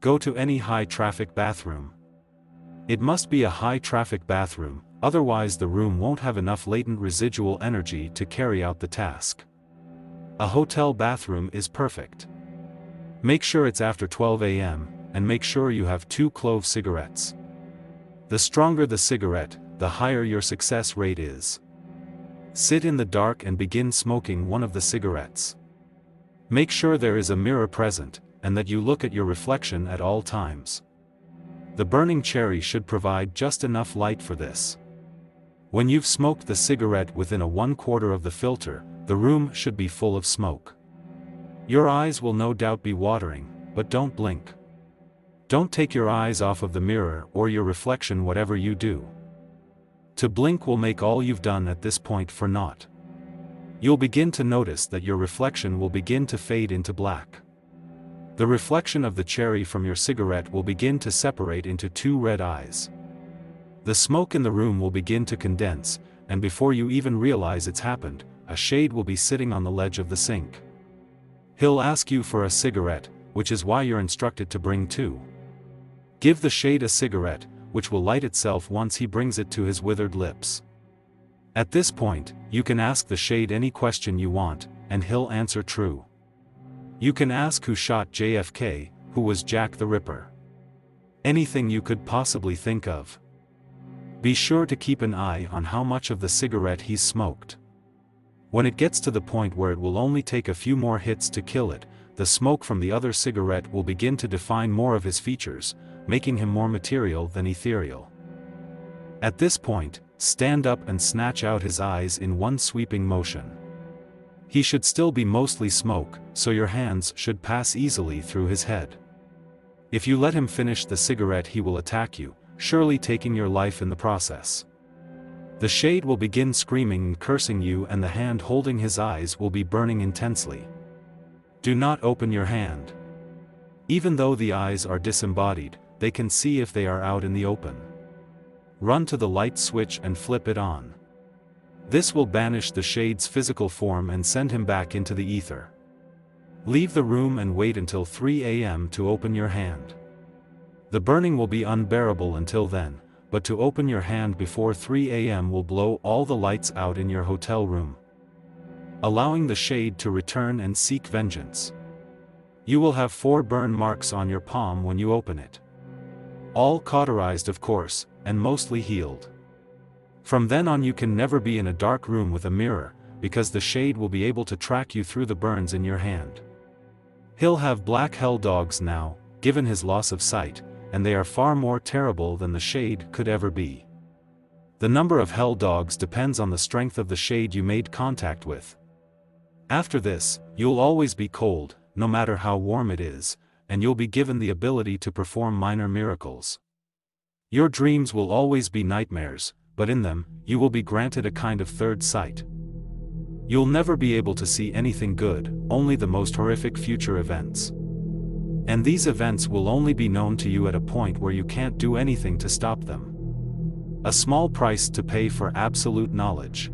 Go to any high-traffic bathroom. It must be a high-traffic bathroom, otherwise the room won't have enough latent residual energy to carry out the task. A hotel bathroom is perfect. Make sure it's after 12 a.m., and make sure you have 2 clove cigarettes. The stronger the cigarette, the higher your success rate is. Sit in the dark and begin smoking one of the cigarettes. Make sure there is a mirror present, and that you look at your reflection at all times. The burning cherry should provide just enough light for this. When you've smoked the cigarette within a 1/4 of the filter, the room should be full of smoke. Your eyes will no doubt be watering, but don't blink. Don't take your eyes off of the mirror or your reflection whatever you do. To blink will make all you've done at this point for naught. You'll begin to notice that your reflection will begin to fade into black. The reflection of the cherry from your cigarette will begin to separate into 2 red eyes. The smoke in the room will begin to condense, and before you even realize it's happened, a shade will be sitting on the ledge of the sink. He'll ask you for a cigarette, which is why you're instructed to bring 2. Give the shade a cigarette, which will light itself once he brings it to his withered lips. At this point, you can ask the shade any question you want, and he'll answer true. You can ask who shot JFK, who was Jack the Ripper. Anything you could possibly think of. Be sure to keep an eye on how much of the cigarette he's smoked. When it gets to the point where it will only take a few more hits to kill it, the smoke from the other cigarette will begin to define more of his features, making him more material than ethereal. At this point, stand up and snatch out his eyes in one sweeping motion. He should still be mostly smoke, so your hands should pass easily through his head. If you let him finish the cigarette, he will attack you, surely taking your life in the process. The shade will begin screaming and cursing you, and the hand holding his eyes will be burning intensely. Do not open your hand. Even though the eyes are disembodied, they can see if they are out in the open. Run to the light switch and flip it on. This will banish the shade's physical form and send him back into the ether. Leave the room and wait until 3 a.m. to open your hand. The burning will be unbearable until then, but to open your hand before 3 a.m. will blow all the lights out in your hotel room, allowing the shade to return and seek vengeance. You will have 4 burn marks on your palm when you open it. All cauterized, of course, and mostly healed. From then on you can never be in a dark room with a mirror, because the shade will be able to track you through the burns in your hand. He'll have black hell dogs now, given his loss of sight, and they are far more terrible than the shade could ever be. The number of hell dogs depends on the strength of the shade you made contact with. After this, you'll always be cold, no matter how warm it is, and you'll be given the ability to perform minor miracles. Your dreams will always be nightmares, but in them, you will be granted a kind of third sight. You'll never be able to see anything good, only the most horrific future events. And these events will only be known to you at a point where you can't do anything to stop them. A small price to pay for absolute knowledge.